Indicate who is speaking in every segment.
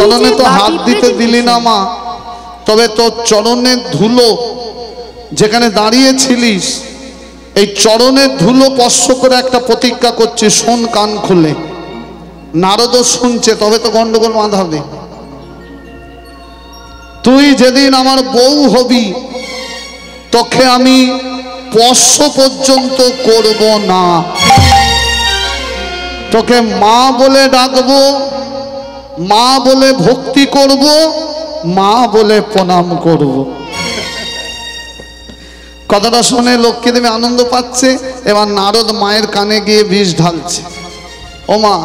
Speaker 1: চরণে তো হাত দিতে দিলি না মা, তবে তোর চরণের ধুলো যেখানে দাঁড়িয়েছিলিস এই চরণের ধুলো স্পর্শ করে একটা প্রতিজ্ঞা করছি, শোন কান খুলে। নারদ শুনছে, তবে তো গন্ডগোল বাঁধাবে। তুই যেদিন আমার বউ হবি তোকে আমি স্পর্শ পর্যন্ত করব না, তোকে মা বলে ডাকবো, মা বলে ভক্তি করব, মা বলে প্রণাম করব। কথাটা শুনে লক্ষ্মী দেবী আনন্দ পাচ্ছে। এবার নারদ মায়ের কানে গিয়ে বিষ ঢালছে। ও মা,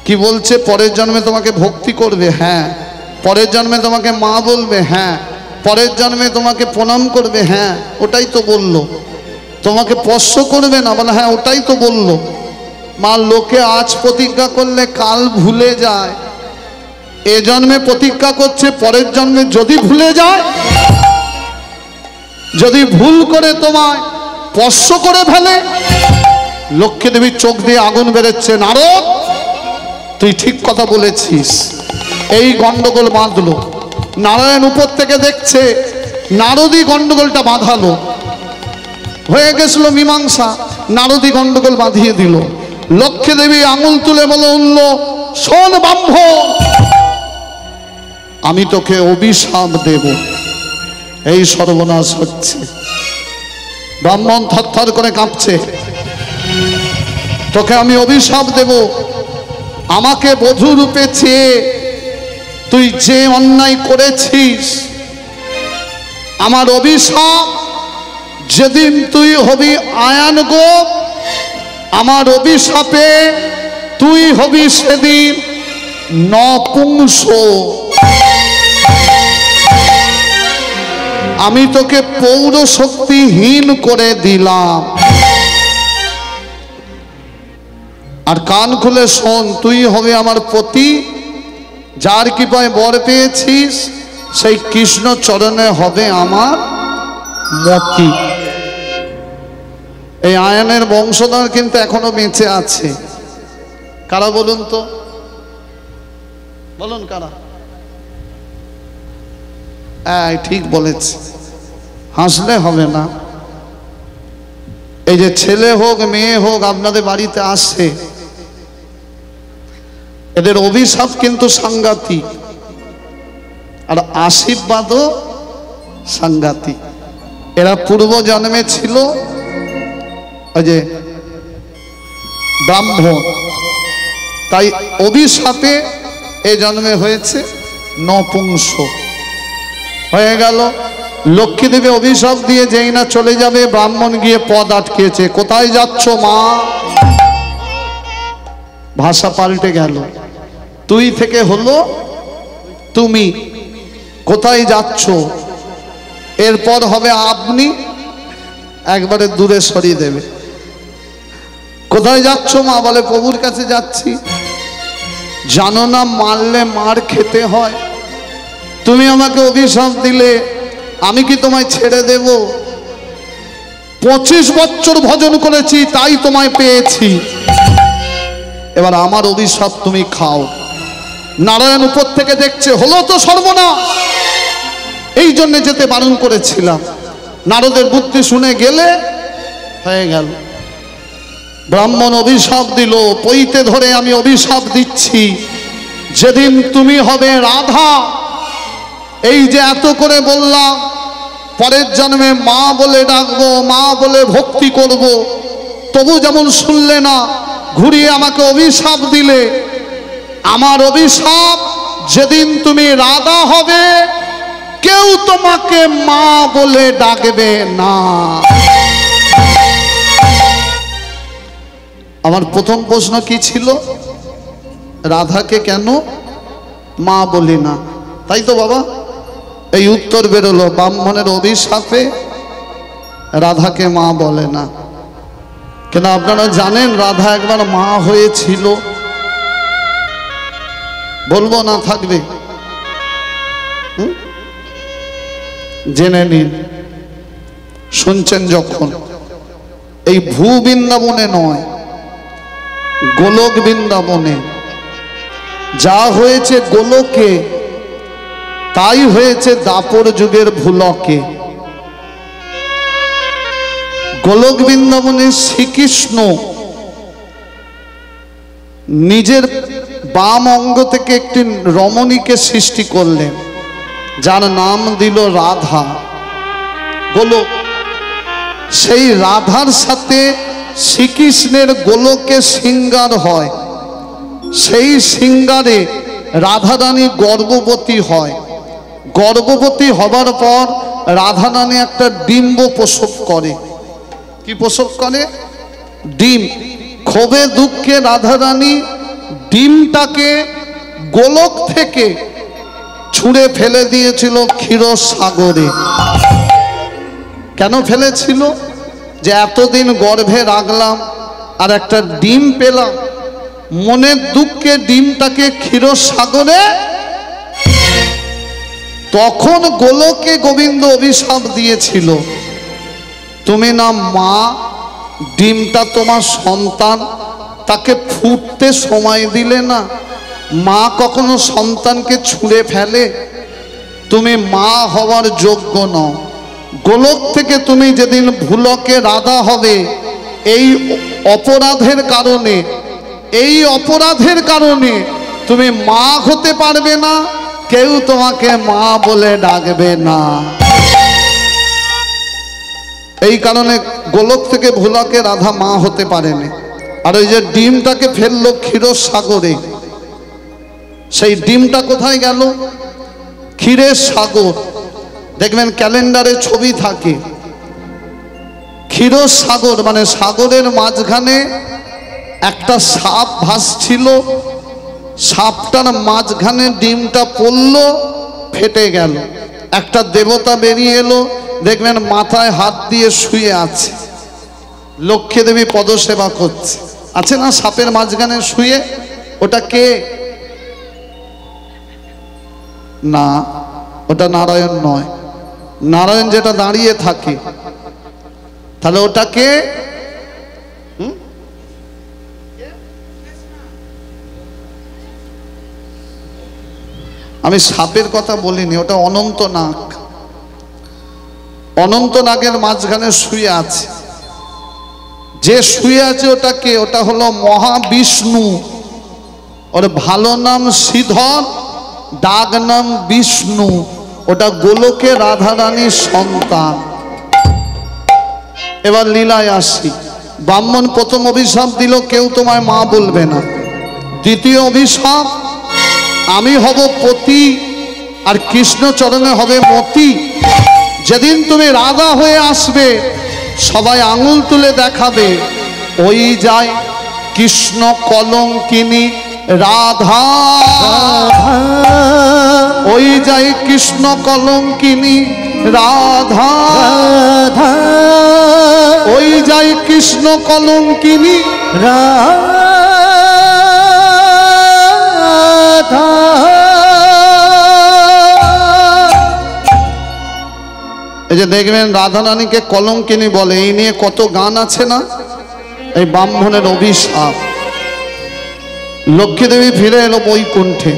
Speaker 1: কি বলছে? পরের জন্মে তোমাকে ভক্তি করবে, হ্যাঁ। পরের জন্মে তোমাকে মা বলবে, হ্যাঁ। পরের জন্মে তোমাকে প্রণাম করবে, হ্যাঁ, ওটাই তো বললো। তোমাকে স্পর্শ করবে না, বলে হ্যাঁ ওটাই তো বললো। মা, লোকে আজ প্রতিজ্ঞা করলে কাল ভুলে যায়, এ জন্মে প্রতিজ্ঞা করছে, পরের জন্মে যদি ভুলে যায়, যদি ভুল করে তোমায় স্পর্শ করে ফেলে। লক্ষ্মী দেবীর চোখ দিয়ে আগুন বেরোচ্ছে। নারদ, তুই ঠিক কথা বলেছিস। এই গন্ডগোল বাঁধলো। নারায়ণ উপর থেকে দেখছে, নারদই গন্ডগোলটা বাঁধালো। হয়ে গেছিল মীমাংসা, নারদই গন্ডগোল বাঁধিয়ে দিল। লক্ষ্মী দেবী আঙুল তুলে বলে উঠল, শোন ব্রাহ্মণ, আমি তোকে অভিশাপ দেব। এই সর্বনাশ হচ্ছে। ব্রাহ্মণ থরথর করে কাঁপছে। তোকে আমি অভিশাপ দেব, আমাকে বধূ রূপে চেয়ে তুই যে অন্যায় করেছিস, আমার অভিশাপ, যেদিন তুই হবি আয়ান গো, আমার অভিশাপে তুই হবি সেদিন নপুংস। আমি তোকে পৌরশক্তিহীন করে দিলাম। আর কান খুলে শোন, তুই হবে আমার পতি, যার কৃপায় বর পেয়েছিস সেই কৃষ্ণ চরণে হবে আমার মতি। এই আয়নের বংশধর কিন্তু এখনো বেঁচে আছে। কারা বলুন তো, বলুন কারা? ঠিক বলেছে, হাসলে হবে না। এই যে ছেলে হোক মেয়ে হোক আপনাদের বাড়িতে আসে, এদের অভিশাপ কিন্তু সাংঘাতিক, আর আশীর্বাদও সাংঘাতিক। এরা পূর্ব জন্মে ছিল ওই যে ব্রাহ্মণ, তাই অভিশাপে এ জন্মে হয়েছে নপুংস হয়ে গেল। লক্ষ্মী দেবী অভিশাপ দিয়ে যেই না চলে যাবে, ব্রাহ্মণ গিয়ে পদ আটকেছে। কোথায় যাচ্ছ মা? ভাষা পাল্টে গেল, তুই থেকে হলো তুমি। কোথায় যাচ্ছ? এরপর হবে আপনি, একবারে দূরে সরিয়ে দেবে। কোথায় যাচ্ছ মা? বলে প্রভুর কাছে যাচ্ছি। জানো না মারলে মার খেতে হয়? তুমি আমাকে অভিশাপ দিলে, আমি কি তোমায় ছেড়ে দেব? 25 বছর ভজন করেছি, তাই তোমায় পেয়েছি। এবার আমার অভিশাপ তুমি খাও। নারায়ণ উপর থেকে দেখছে, হলো তো সর্বনাশ, এই জন্য যেতে বারণ করেছিলাম। নারদের বুদ্ধি শুনে গেলে হয়ে গেল। ব্রাহ্মণ অভিশাপ দিল, পইতে ধরে আমি অভিশাপ দিচ্ছি, যেদিন তুমি হবে রাধা, এই যে এত করে বললাম, পরের জন্মে মা বলে ডাকবো, মা বলে ভক্তি করব, তবু যেমন শুনলে না, ঘুরিয়ে আমাকে অভিশাপ দিলে। আমার অভিশাপ, যেদিন তুমি রাধা হবে কেউ তোমাকে মা বলে ডাকবে না। আমার প্রথম প্রশ্ন কি ছিল? রাধাকে কেন মা বলি না? তাই তো বাবা, এই উত্তর বেরোলো, ব্রাহ্মণের অভিশাপে রাধাকে মা বলে না। কেন আপনারা জানেন রাধা একবার মা হয়েছিল? বলবো না থাকবে? জেনে নিন। শুনছেন যখন, এই ভূ বৃন্দাবনে নয়, গোলক বৃন্দাবনে যা হয়েছে গোলকে তাই হয়েছে দাপর যুগের ভুলকে। গোলক বৃন্দাবনে শ্রীকৃষ্ণ নিজের বাম অঙ্গ থেকে একটি রমণীকে সৃষ্টি করলেন, যার নাম দিল রাধা। গোলক, সেই রাধার সাথে শ্রীকৃষ্ণের গোলকে শৃঙ্গার হয়। সেই শৃঙ্গারে রাধারানী গর্ভবতী হয়। গর্ভবতী হবার পর রাধারানী একটা ডিম্ব প্রসব করে। কি প্রসব করে? ডিম। ক্ষোভে দুঃখে রাধারানী ডিমটাকে গোলক থেকে ছুঁড়ে ফেলে দিয়েছিল ক্ষীরসাগরে। কেন ফেলেছিল? যে এতদিন গর্ভে রাখলাম আর একটা ডিম পেলাম, মনের দুঃখে ডিমটাকে ক্ষীরসাগরে। তখন গোলকে গোবিন্দ অভিশাপ দিয়েছিল, তুমি না মা, ডিমটা তোমার সন্তান, তাকে ফুটতে সময় দিলে না। মা কখনো সন্তানকে ছুঁড়ে ফেলে? তুমি মা হওয়ার যোগ্য নও। গোলক থেকে তুমি যেদিন ভুলকে রাধা হবে, এই অপরাধের কারণে, এই অপরাধের কারণে তুমি মা হতে পারবে না, কেউ তোমাকে মা বলে ডাকবে না। এই কারণে গোলক থেকে ভুলকে রাধা মা হতে পারেনি। আর ওই যে ডিমটাকে ফেললো ক্ষীরসাগরে, সেই ডিমটা কোথায় গেল? ক্ষীরের সাগর। দেখবেন ক্যালেন্ডারে ছবি থাকে, ক্ষীরসাগর মানে সাগরের মাঝখানে একটা সাপ ভাসছিল, সাপটার মাঝখানে ডিমটা পড়ল, ফেটে গেল। একটা দেবতা বেরিয়ে এলো, দেখবেন মাথায় হাত দিয়ে শুয়ে আছে, লক্ষ্মী দেবী পদসেবা করছে, আছে না সাপের মাঝখানে শুয়ে? ওটা কে? না, ওটা নারায়ণ নয়। নারায়ণ যেটা দাঁড়িয়ে থাকে, তাহলে ওটা কে? আমি সাপের কথা বলিনি, ওটা অনন্ত নাগ। অনন্ত নাগের মাঝখানে শুয়ে আছে। যে শুয়ে আছে ওটা কে? ওটা হলো মহাবিষ্ণু। ওর ভালো নাম শ্রীধর, ডাক নাম বিষ্ণু। ওটা গোলকে রাধারানীর সন্তান। এবার লীলায় আসি। ব্রাহ্মণ প্রথম অভিশাপ দিল, কেউ তোমায় মা বলবে না। দ্বিতীয় অভিশাপ, আমি হব পতি আর কৃষ্ণ চরণে হবে মতি। যেদিন তুমি রাধা হয়ে আসবে, সবাই আঙুল তুলে দেখাবে, ওই যায় কৃষ্ণ কলঙ্কিনী রাধা, ওই যায় কৃষ্ণ কলঙ্কিনী রাধা, ওই যায় কৃষ্ণ কলঙ্কিনী রাধা। এই যে দেখবেন রাধারানীকে কলঙ্কিনী বলে, এই নিয়ে কত গান আছে না? এই ব্রাহ্মণের অভিশাপ। লক্ষ্মী দেবী ফিরে এলো বৈকুণ্ঠে।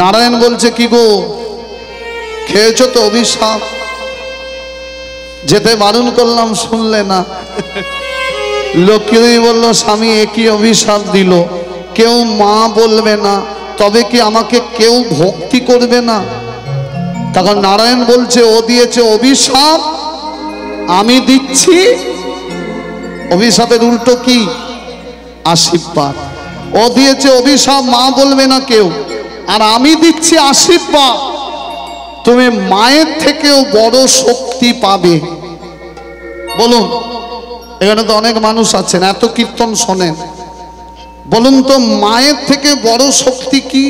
Speaker 1: নারায়ণ বলছে, কি গো খেয়েছো তো অভিশাপ? যেতে বারণ করলাম, শুনলে না। লক্ষ্মী দেবী বলল, স্বামী একই অভিশাপ দিল, কেউ মা বলবে না, তবে কি আমাকে কেউ ভক্তি করবে না? তখন নারায়ণ বলছে, ও দিয়েছে অভিশাপ, আমি দিচ্ছি। অভিশাপের উল্টো কি? আশীর্বাদ। ও দিয়েছে অভিশাপ, মা বলবে না কেউ, আর আমি দিচ্ছি আশীর্বাদ, তুমি মায়ের থেকেও বড় শক্তি পাবে। বলুন, এখানে তো অনেক মানুষ আছেন, এত কীর্তন শোনেন, বলুন তো মায়ের থেকে বড় শক্তি কি?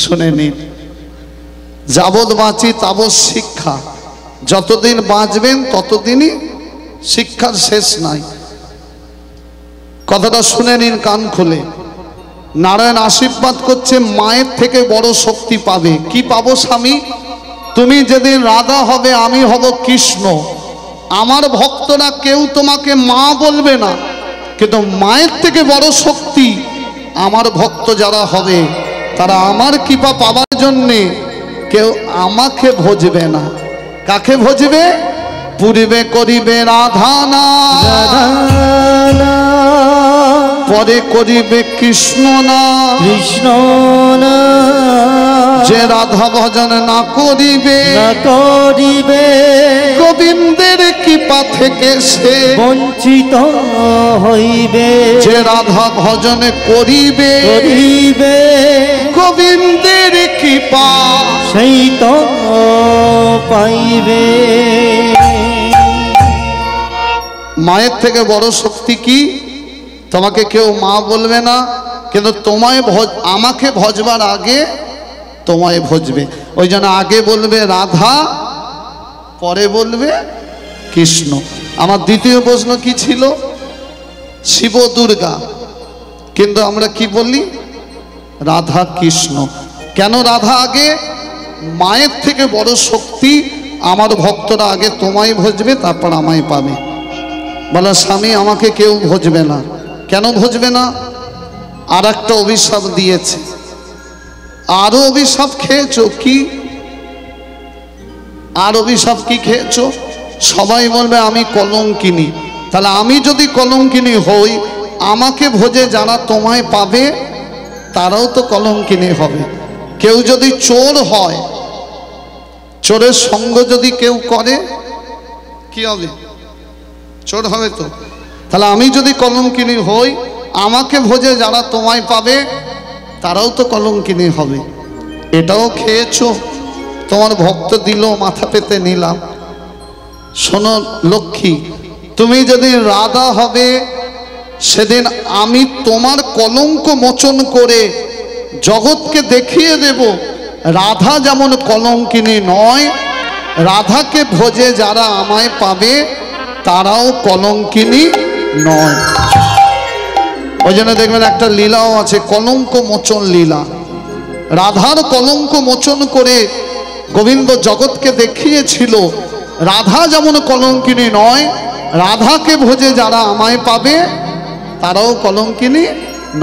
Speaker 1: শুনে নিন। যাবৎ বাঁচি তাবৎ শিক্ষা। যতদিন বাঁচবেন ততদিনই শিক্ষার শেষ নাই। কথাটা শুনে নিন কান খুলে। নারায়ণ আশীর্বাদ করছে, মায়ের থেকে বড় শক্তি পাবে। কি পাবো স্বামী? তুমি যেদিন রাধা হবে, আমি হব কৃষ্ণ। আমার ভক্তরা কেউ তোমাকে মা বলবে না, কিন্তু মায়ের থেকে বড় শক্তি আমার ভক্ত যারা হবে তারা আমার কৃপা পাওয়ার জন্যে কেউ আমাকে ভজবে না। কাকে ভজবে? পূর্বে করিবে রাধানা, পরে করিবে কৃষ্ণ না,
Speaker 2: কৃষ্ণ না।
Speaker 1: যে রাধা ভজন না করিবে গোবিন্দের কৃপা থেকে সে
Speaker 2: বঞ্চিত হইবে।
Speaker 1: যে রাধা ভজন করিবে গোবিন্দের কৃপা
Speaker 2: সেই তো পাইবে।
Speaker 1: মায়ের থেকে বড় শক্তি কি? তোমাকে কেউ মা বলবে না, কিন্তু তোমায় আমাকে ভজবার আগে তোমায় ভজবে। ওই জন্য আগে বলবে রাধা, পরে বলবে কৃষ্ণ। আমার দ্বিতীয় প্রশ্ন কি ছিল? শিব দুর্গা, কিন্তু আমরা কি বলি? রাধা কৃষ্ণ। কেন রাধা আগে? মায়ের থেকে বড় শক্তি আমার ভক্তরা আগে তোমায় ভজবে, তারপর আমায় পাবে। বলো স্বামী আমাকে কেউ ভজবে না। কেন ভজবে না? আর একটা অভিশাপ দিয়েছে। আরো অভিশাপ খেয়েছো কি? আর অভিশাপ কি খেয়েছো? সবাই বলবে আমি কলঙ্কিনী। তাহলে আমি যদি কলঙ্কিনী হই, আমাকে ভোজে যারা তোমায় পাবে তারাও তো কলঙ্কিনী হবে। কেউ যদি চোর হয়, চোরের সঙ্গ যদি কেউ করে কি হবে? চোর হবে তো। তাহলে আমি যদি কলঙ্কিনী হই, আমাকে ভোজে যারা তোমায় পাবে তারাও তো কলঙ্কিনী হবে। এটাও খেয়েছো। তোমার ভক্ত দিল, মাথা পেতে নিলাম। শোনো লক্ষ্মী, তুমি যদি রাধা হবে সেদিন আমি তোমার কলঙ্ক মোচন করে জগৎকে দেখিয়ে দেব রাধা যেমন কলঙ্কিনী নয়, রাধাকে ভোজে যারা আমায় পাবে তারাও কলঙ্কিনী নয়। ওই জন্য দেখবেন একটা লীলাও আছে, কলঙ্ক মোচন লীলা। রাধার কলঙ্ক মোচন করে গোবিন্দ জগৎকে দেখিয়েছিল রাধা যেমন কলঙ্কিনী নয়, রাধাকে ভোজে যারা আমায় পাবে তারাও কলঙ্কিনী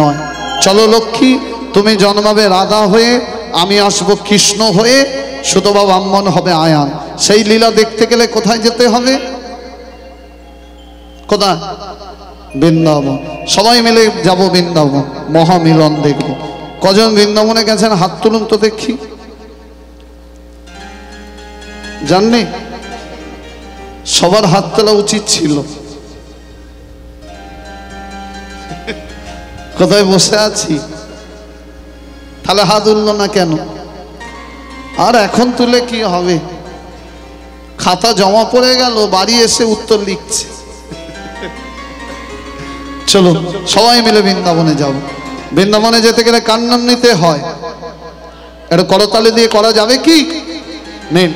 Speaker 1: নয়। চলো লক্ষ্মী, তুমি জন্মাবে রাধা হয়ে, আমি আসবো কৃষ্ণ হয়ে, সুতবা ব্রাহ্মণ হবে আয়ান। সেই লীলা দেখতে গেলে কোথায় যেতে হবে? কোথায়? বৃন্দাবন। সবাই মিলে যাব বৃন্দাবন, মহামিলন দেখব। কজন বৃন্দাবনে গেছেন হাত তুলুন তো দেখি। জাননি? সবার হাত তোলা উচিত ছিল। কোথায় বসে আছি? তাহলে হাত উঠল না কেন? আর এখন তুলে কি হবে? খাতা জমা পড়ে গেল, বাড়ি এসে উত্তর লিখছে। চলো সবাই মিলে বৃন্দাবনে যাব। বৃন্দাবনে যেতে গেলে কার নাম নিতে হয়? এটা করতালি দিয়ে করা যাবে কি? নেই।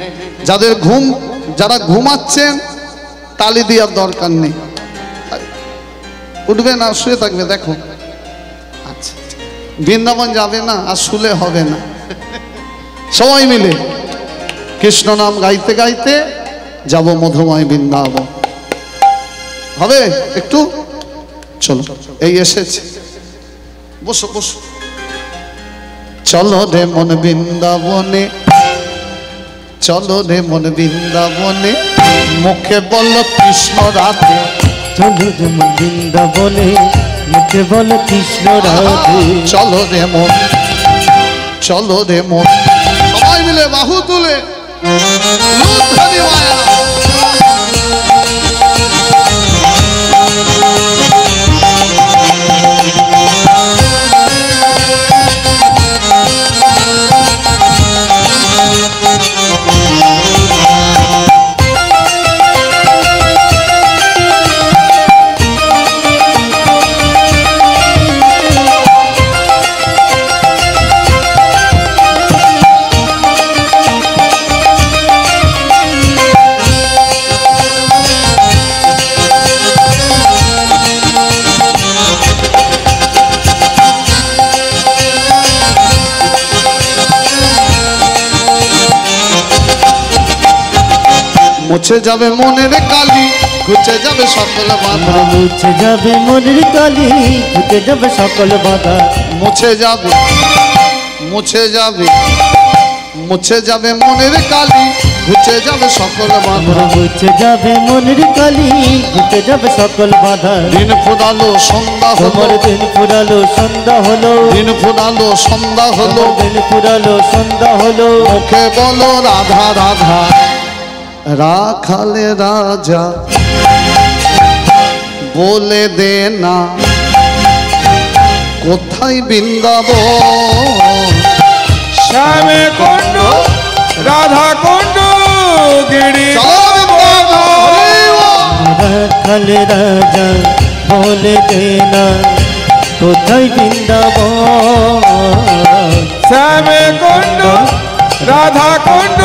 Speaker 1: যারা ঘুমাচ্ছেন তালি দেওয়ার দরকার নেই, উঠবে না, শুয়ে থাকবে। দেখো আচ্ছা, বৃন্দাবন যাবে না আর শুলে হবে না। সবাই মিলে কৃষ্ণ নাম গাইতে গাইতে যাব মধুময় বৃন্দাবন। হবে একটু? চলো, এই এসেছে, বসো বসো। চলো রে মন বৃন্দাবনে, চলো রে মন বৃন্দাবনে, মুখে বলো কৃষ্ণ রাধে।
Speaker 2: চলো রে মন বৃন্দাবনে, মুখে বলো কৃষ্ণ রাধে।
Speaker 1: চলো রে মন, চলো রে মন। সবাই মিলে বাহু তুলে মুছে যাবে মনের কালি, ঘুচে যাবে সকল বাধা।
Speaker 2: মুছে যাবে মনের কালি, ঘুচে যাবে সকল বাধা।
Speaker 1: মুছে যাবে, মুছে যাবে, মুছে যাবে মনের কালি, ঘুচে যাবে সকল বাধা।
Speaker 2: মুছে যাবে মনের কালি, ঘুচে যাবে সকল বাধা।
Speaker 1: দিন ফুরালো সন্ধ্যা হলো,
Speaker 2: তোমার দিন ফুরালো সন্ধ্যা হলো,
Speaker 1: দিন ফুরালো সন্ধ্যা হলো,
Speaker 2: দিন ফুরালো সন্ধ্যা হলো।
Speaker 1: মুখে বলো রাধা রাধা, রাখালে রাজা বলে দে না কোথায় বৃন্দাবন।
Speaker 3: শ্যামে কুণ্ড রাধা কুণ্ড গিরি
Speaker 2: রাখাল রাজা বলে দে না কোথায় বৃন্দাবন।
Speaker 3: শ্যামে কুণ্ড রাধা কুণ্ড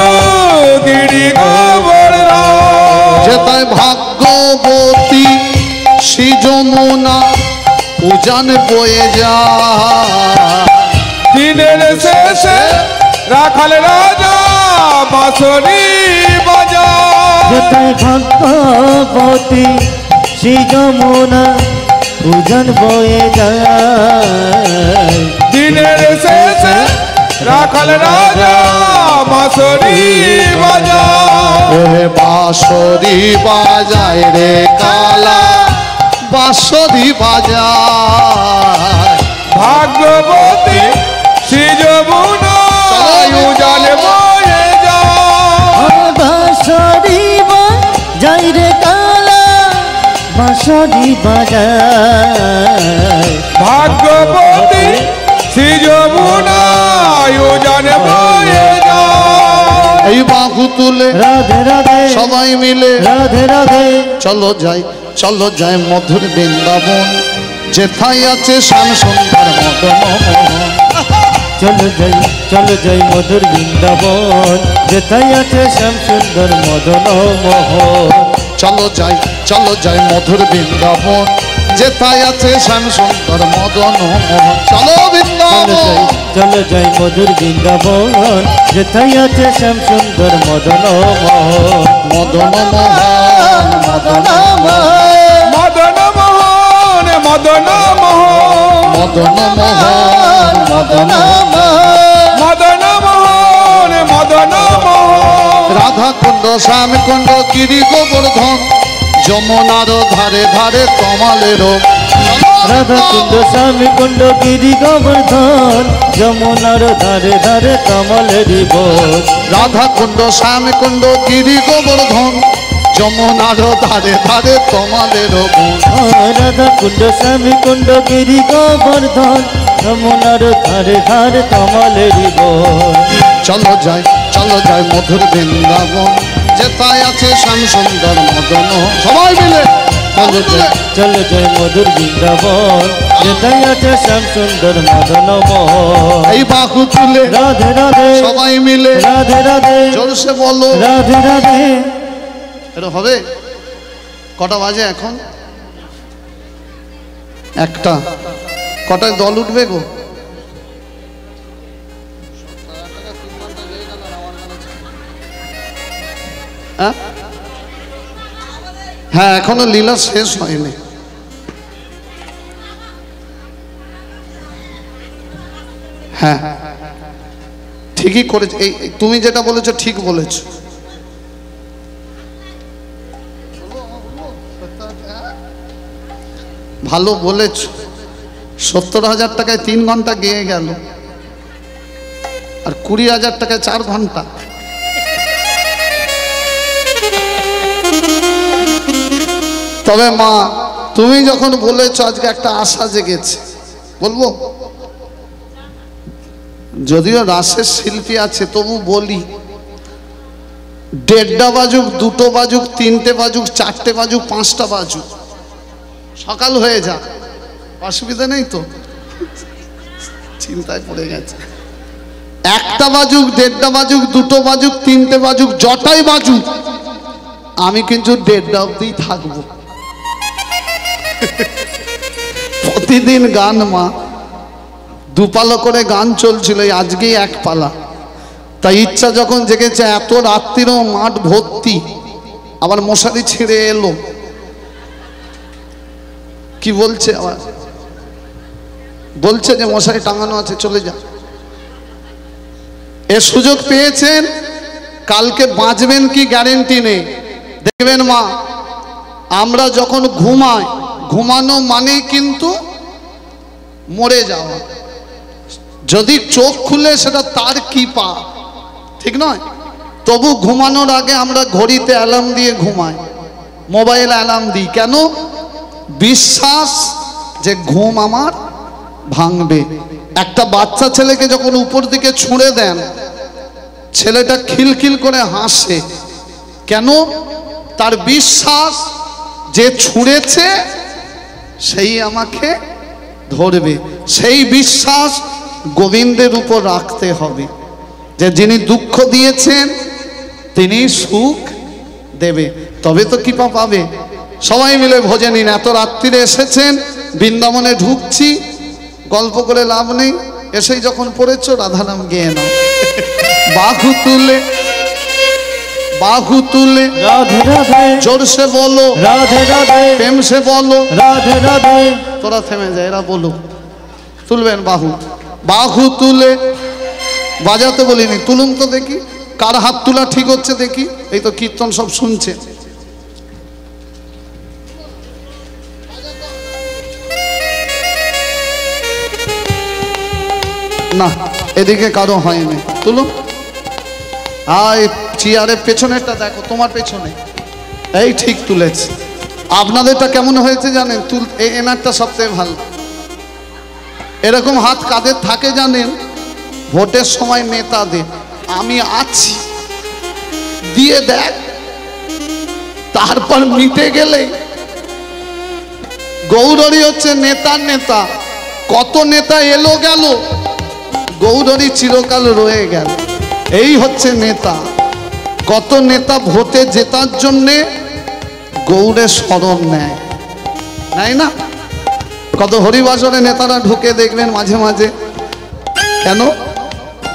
Speaker 3: গিরি গোবর্ধন।
Speaker 1: যেতায় ভাগ্যবতী শ্রী যমুনা উজান বয়ে যায়।
Speaker 3: দিনের শেষে রাখাল রাজা বাঁশরি বাজা।
Speaker 2: যেতায় ভাগ্যবতী শ্রী যমুনা উজান বয়ে যায়।
Speaker 3: দিনের শেষে রাখাল রাজা বাঁশরি বাজা।
Speaker 1: ওরে বাঁশরি বাজায় রে কালা, বাঁশরি বাজায়।
Speaker 3: ভাগ্যবতী শ্রী যমুনা উজান বয়ে যায়।
Speaker 2: বাঁশরি বাজায় রে কালা, বাঁশরি বাজায়।
Speaker 3: ভাগ্যবতী শ্রী যমুনা উজান বয়ে যায়।
Speaker 1: এই বাহু তুলে
Speaker 2: রাধে রাধে
Speaker 1: সবাই মিলে
Speaker 2: রাধে রাধে
Speaker 1: চলো যাই, চলো যাই মধুর বৃন্দাবন, যেথায় আছে শ্যাম সুন্দর মদন মোহন।
Speaker 2: চলো যাই, চলো যাই মধুর বৃন্দাবন, যেথায় আছে শ্যাম সুন্দর মদন মোহন।
Speaker 1: চলো যাই, চলো যাই মধুর বৃন্দাবন, যেথায় আছে শ্যাম সুন্দর মদন মোহন। চলো
Speaker 2: চলো
Speaker 1: বৃন্দাবন,
Speaker 2: যাই, চলো যাই মধুর বৃন্দাবন, যেথায় আছে শ্যাম সুন্দর মদন মোহন।
Speaker 1: মদন মোহন, মদন মোহন,
Speaker 3: মদন মোহন মদন মোহন
Speaker 1: মদন মোহন, মদন মোহন।
Speaker 3: মদন মোহন মদন মোহন।
Speaker 1: রাধা কুণ্ড শ্যাম কুণ্ড গিরি গোবর্ধন, যমুনার ধারে ধারে তমালের।
Speaker 2: রাধা কুণ্ড স্বামী কুণ্ড গিরি গোবর্ধন, যমুনার ধারে ধারে কমলেরই বোধ।
Speaker 1: রাধা কুণ্ড শ্যাম কুণ্ড গিরি গোবর্ধন, যমুনার ধারে ধারে তমালের বোন।
Speaker 2: রাধা কুণ্ড স্বামী কুণ্ড গিরি গোবর্ধন, যমুনার ধারে ধারে কমলেরই বোধ।
Speaker 1: চলো যাই, চলো যাই মধুর বৃন্দাবন, যেথায় আছে শ্যাম সুন্দর মদন। সবাই মিলে
Speaker 2: চলো যাই, চলো যাই মধুর বৃন্দাবন, যেথায় আছে শ্যাম সুন্দর মদন মোহন।
Speaker 1: এই বাহু তুলে
Speaker 2: রাধে রাধে
Speaker 1: সবাই মিলে
Speaker 2: রাধে রাধে
Speaker 1: জোরসে বলো।
Speaker 2: রাধে রাধে।
Speaker 1: এটা হবে কটা বাজে এখন? একটা। কটায় দল উঠবে গো? হ্যাঁ হ্যাঁ, এখনো লীলা শেষ হয়নি। হ্যাঁ ঠিকই করেছ, এই তুমি যেটা বলেছো ঠিক বলেছো। ভালো বলেছ। 70,000 টাকায় 3 ঘন্টা গেয়ে গেল, আর 20,000 টাকায় 4 ঘন্টা। তবে মা, তুমি যখন বলেছো আজকে একটা আশা জেগেছে, বলবো? যদিও রাসের শিল্পী আছে তবু বলি, 1:30টা বাজুক, 2টো বাজুক, 3টে বাজুক, 4টে বাজুক, 5টা বাজুক, সকাল হয়ে যাক, অসুবিধা নেই তো? চিন্তায় পড়ে গেছে। 1টা বাজুক, 1:30টা বাজুক, 2টো বাজুক, 3টে বাজুক, যটাই বাজুক, আমি কিন্তু 1:30টা অবধি থাকবো। প্রতিদিন গান মা, 2 পালা করে গান চলছিল, আজকেই 1 পালা। তাই ইচ্ছা যখন জেগেছে, এত রাত্রিরও মাঠ ভর্তি, আবার মশারি ছিঁড়ে এলো, কি বলছে আবার বলছে যে মশারি টাঙানো আছে চলে যা। এ সুযোগ পেয়েছেন, কালকে বাঁচবেন কি গ্যারেন্টি নেই। দেখবেন মা, আমরা যখন ঘুমাই, ঘুমানো মানেই কিন্তু মরে যাওয়া। যদি চোখ খুলে সেটা তার কি পা, ঠিক নয়? তবু ঘুমানোর আগে আমরা ঘড়িতে অ্যালার্ম দিয়ে ঘুমাই, মোবাইল অ্যালার্ম দিই। কেন? বিশ্বাস যে ঘুম আমার ভাঙবে। একটা বাচ্চা ছেলেকে যখন উপর দিকে ছুঁড়ে দেন, ছেলেটা খিলখিল করে হাসে। কেন? তার বিশ্বাস যে ছুঁড়েছে সেই আমাকে ধরবে। সেই বিশ্বাস গোবিন্দের উপর রাখতে হবে, যে যিনি দুঃখ দিয়েছেন তিনি সুখ দেবে, তবে তো কৃপা পাবে। সবাই মিলে ভোজে নিন। এত রাত্রিরে এসেছেন, বৃন্দাবনে ঢুকছি, গল্প করে লাভ নেই। এসেই যখন পড়েছ রাধা নাম গেয়ে নাও। বাহু তুলে বাহু তুলে
Speaker 2: রাধে রাধে,
Speaker 1: জোর সে বলো
Speaker 2: রাধে রাধে,
Speaker 1: প্রেম সে বলো।
Speaker 2: রাধে রাধে।
Speaker 1: তোরা থেমে যায়, এরা বলো। তুলবেন বাহু, বাহু তুলে বাজাতে বলিনি, তুলুন তো দেখি কার হাত তোলা ঠিক হচ্ছে দেখি। এই তো কীর্তন সব শুনছে। না, এদিকে কারো হয়নি, তুলুন। এই চেয়ারের পেছনেরটা দেখো, তোমার পেছনে, এই ঠিক তুলেছে। আপনাদেরটা কেমন হয়েছে জানেন? এনারটা সবচেয়ে ভালো। এরকম হাত কাদের থাকে জানেন? ভোটের সময় নেতাদের। আমি আছি দিয়ে দেখ, তারপর মিটে গেলে গৌরী হচ্ছে নেতার নেতা। কত নেতা এলো গেল, গৌরী চিরকাল রয়ে গেল। এই হচ্ছে নেতা। কত নেতা ভোটে জেতার জন্যে গৌড়ের শরণ নেয়, নেয় না? কত হরিবাসরে নেতারা ঢুকে দেখবেন মাঝে মাঝে। কেন?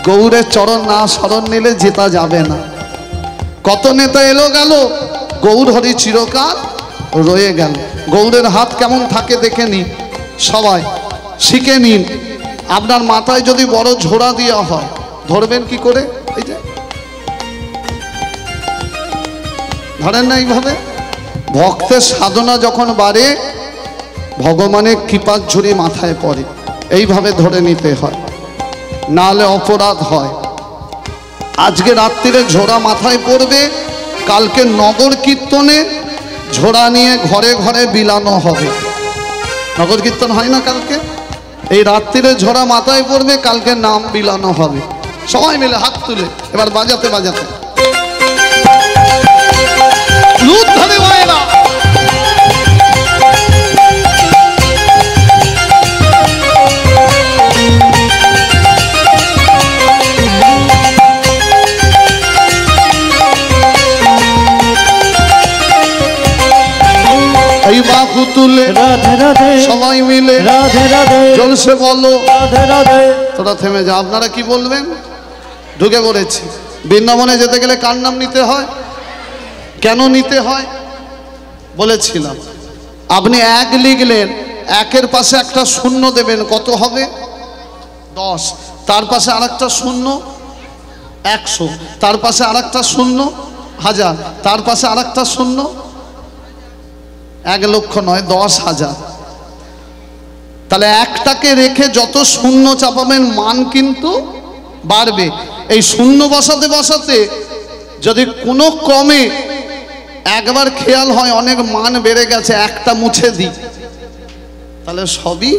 Speaker 1: গৌড়ের চরণ না শরণ নিলে জেতা যাবে না। কত নেতা এলো গেল, গৌর হরি চিরকাল রয়ে গেল। গৌড়ের হাত কেমন থাকে দেখে নিন, সবাই শিখে নিন। আপনার মাথায় যদি বড় ঝোড়া দেওয়া হয়, ধরবেন কি করে? এই যে ধরেন না এইভাবে। ভক্তের সাধনা যখন বাড়ে, ভগবানের কৃপার ঝুড়ি মাথায় পড়ে, এইভাবে ধরে নিতে হয়, নাহলে অপরাধ হয়। আজকে রাত্রিরে ঝোড়া মাথায় পড়বে, কালকে নগর কীর্তনে ঝোড়া নিয়ে ঘরে ঘরে বিলানো হবে। নগর কীর্তন হয় না কালকে? এই রাত্রিরে ঝোড়া মাথায় পড়বে, কালকে নাম বিলানো হবে। সবাই মিলে হাত তুলে এবার বাজাতে বাজাতে লুট ধরে বায়না। এই বাহু তুলে
Speaker 2: রাধে রাধে,
Speaker 1: সবাই মিলে
Speaker 2: রাধে রাধে,
Speaker 1: জলসে বলো
Speaker 2: রাধে রাধে।
Speaker 1: তোরা থেমে যা। আপনারা কি বলবেন? ঢুকে পড়েছি। বৃন্দাবনে যেতে গেলে কার নাম নিতে হয়? কেন নিতে হয় বলেছিলাম। আপনি এক লিখলেন, একের পাশে একটা শূন্য দেবেন, কত হবে? 10। তার পাশে আরেকটা শূন্য, 100। তার পাশে আরেকটা শূন্য, 1000। তার পাশে আরেকটা শূন্য, 1 লক্ষ নয়, 10,000। তাহলে একটাকে রেখে যত শূন্য চাপাবেন মান কিন্তু বাড়বে। এই শূন্য বসাতে বসাতে যদি কোনো ক্রমে একবার খেয়াল হয় অনেক মান বেড়ে গেছে, একটা মুছে দিই, তাহলে সবই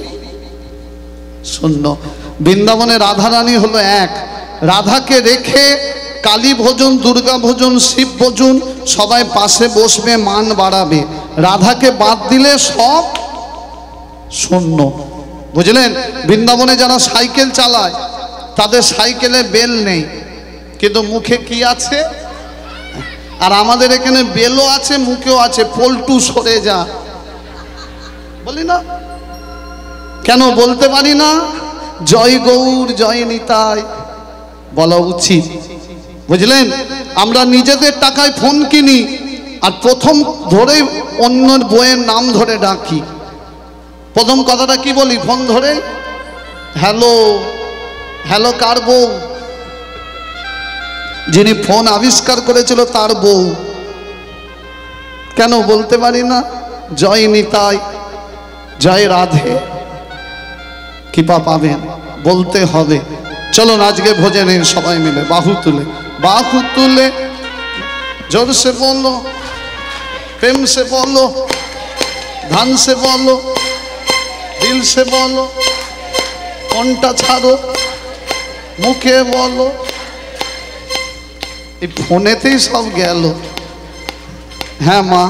Speaker 1: শূন্য। বৃন্দাবনে রাধারানী হলো এক। রাধাকে রেখে কালী ভোজন, দুর্গা ভোজন, শিব ভোজন সবাই পাশে বসবে, মান বাড়াবে। রাধাকে বাদ দিলে সব শূন্য। বুঝলেন? বৃন্দাবনে যারা সাইকেল চালায় তাদের সাইকেলে বেল নেই, কিন্তু মুখে কি আছে? আর আমাদের এখানে বেলও আছে, মুখেও আছে। পল্টু সরে যা বলি না কেন? বলতে পারি না? জয় গৌর জয় নিতাই বলা উচিত। বুঝলেন? আমরা নিজেদের টাকায় ফোন কিনি, আর প্রথম ধরে অন্য বইয়ের নাম ধরে ডাকি। প্রথম কথাটা কি বলি ফোন ধরে? হ্যালো। হ্যালো কার বউ? যিনি ফোন আবিষ্কার করেছিল তার বউ। কেন বলতে পারি না? জয় নিতাই, জয় রাধে, কৃপা পাবেন, বলতে হবে। চলুন আজকে ভোজনে সবাই মিলে বাহু তুলে, বাহু তুলে जोर से बोलो, प्रेम से बोलो, धन से बोलो, दिल से बोलो, कोनटा छाड़ो, मुखे बोलो। এই ফোনেতেই সব গেল। হ্যাঁ মা,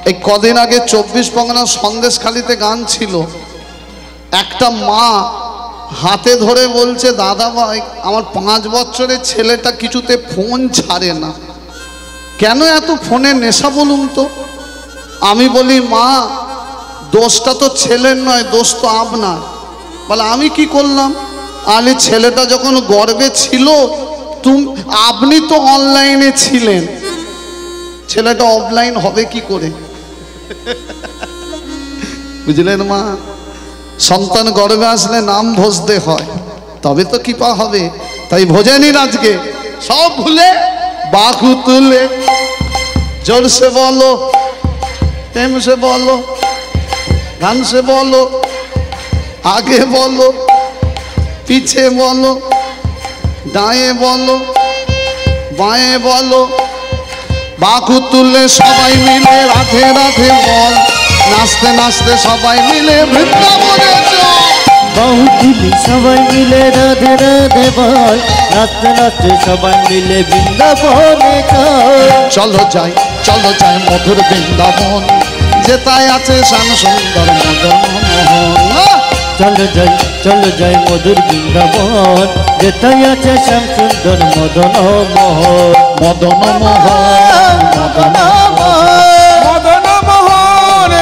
Speaker 1: এই কদিন আগে 24 পরগনা সন্দেশখালিতে গান ছিল, একটা মা হাতে ধরে বলছে দাদা ভাই আমার 5 বছরের ছেলেটা কিছুতে ফোন ছাড়ে না, কেন এত ফোনের নেশা বলুন তো? আমি বলি মা দোষটা তো ছেলের নয়, দোষ তো আপনার। বলে আমি কি করলাম? আরে ছেলেটা যখন গর্ভে ছিল আপনি তো অনলাইনে ছিলেন, ছেলেটা অফলাইন হবে কি করে? বুঝলেন মা, সন্তান গর্ভে আসলে নাম ভজতে হয়, তবে তো কৃপা হবে। তাই ভোজে নিন আজকে সব ভুলে, बाहु तुले, जोर से बोलो, प्रेम से बोलो, धन से बोलो, आगे बोलो, पीछे बोलो, दाएं बोलो, बाएं बोलो। बाहु तुले सबाई मिले राधे राधे बोल, नाचते नाचते सबाई मिले वृंदावने चल।
Speaker 2: बाहु तुले सबाई मिले राधे राधे बोल, नाचते नाचते सबाई मिले वृंदावने चल।
Speaker 1: चलो जाए मधुर वृंदावन, जेताय आछे श्याम सुंदर मदन मोहन।
Speaker 2: चलो जाए मधुर वृंदावन, जेताय आछे श्याम सुंदर मदन मोहन।
Speaker 1: मदन मोहन मदन मोहन
Speaker 3: मदन मोहन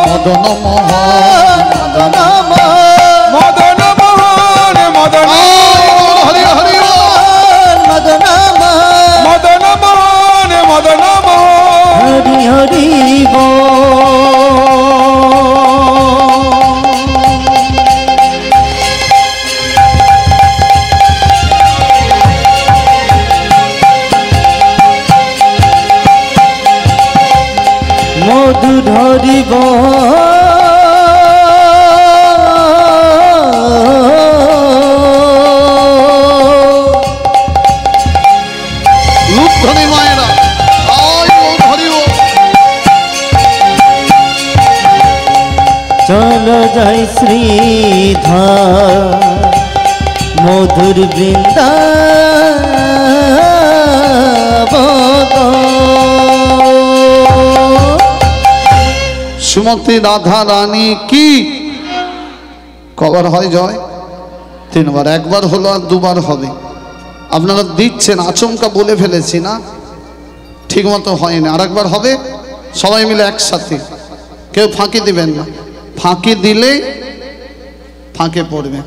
Speaker 3: मदन मोहन
Speaker 1: मदन मोहन मदन
Speaker 3: मदन मोहन मदन
Speaker 1: हरि हरि
Speaker 2: मदन
Speaker 3: मदन मोहन मदन मोहन
Speaker 2: हरि हरि मधुर हरि चलो जाय श्रीधर मधुर वृंदावन।
Speaker 1: श्रीमती राधा रानी की कबर হয় জয়? 3 বার, একবার হলো আর 2 বার হবে। আপনারা দিচ্ছেন, আচমকা বলে ফেলেছি না, ঠিক মতো হয়নি, আরেকবার হবে। সবাই মিলে একসাথে, কেউ ফাঁকি দিবেন না, ফাঁকি দিলে ফাঁকে পড়বে।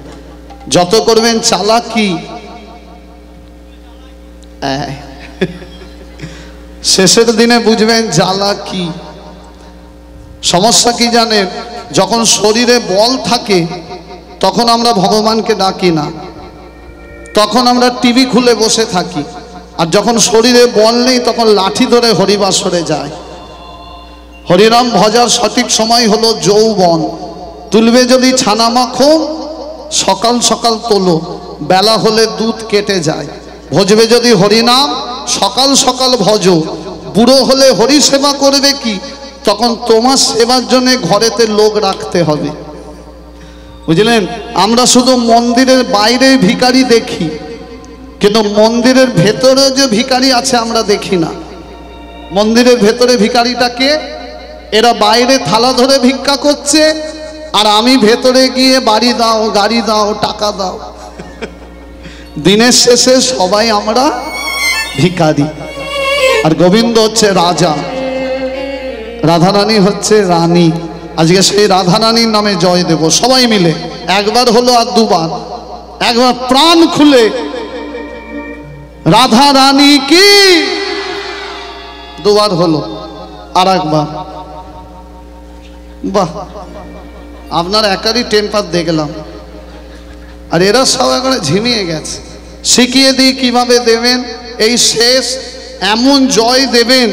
Speaker 1: যত করবেন চালাকি, শেষের দিনে বুঝবেন জ্বালা কি। সমস্যা কি জানেন? যখন শরীরে বল থাকে তখন আমরা ভগবানকে ডাকি না, তখন আমরা টিভি খুলে বসে থাকি। আর যখন শরীরে বল নেই তখন লাঠি ধরে হরিবাসরে যায়। হরিনাম ভজার সঠিক সময় হলো যৌবন। তুলবে যদি ছানা মাখন, সকাল সকাল তোলো, বেলা হলে দুধ কেটে যায়। ভজবে যদি হরিনাম, সকাল সকাল ভজো। বুড়ো হলে হরি সেবা করবে কি, তখন তোমার সেবার জন্য ঘরেতে লোক রাখতে হবে। বুঝলেন? আমরা শুধু মন্দিরের বাইরে ভিখারি দেখি, কিন্তু মন্দিরের ভেতরে যে ভিখারি আছে আমরা দেখি না। মন্দিরের ভেতরে ভিখারিটাকে, এরা বাইরে থালা ধরে ভিক্ষা করছে, আর আমি ভেতরে গিয়ে বাড়ি দাও, গাড়ি দাও, টাকা দাও। দিনের শেষে সবাই আমরা ভিখারি। আর গোবিন্দ হচ্ছে রাজা, রাধারানী হচ্ছে রানী। আজকে সেই রাধারানীর নামে জয় দেব সবাই মিলে, একবার হলো আর 2 বার। একবার প্রাণ খুলে রাধা রানী কি, দুবার হলো, আর একবার। বাহ, আপনার একারই টেম্পার দেখলাম, আর এরা সব এখন ঝিমিয়ে গেছে। শিখিয়ে দিই কিভাবে দেবেন। এই শেষ এমন জয় দেবেন,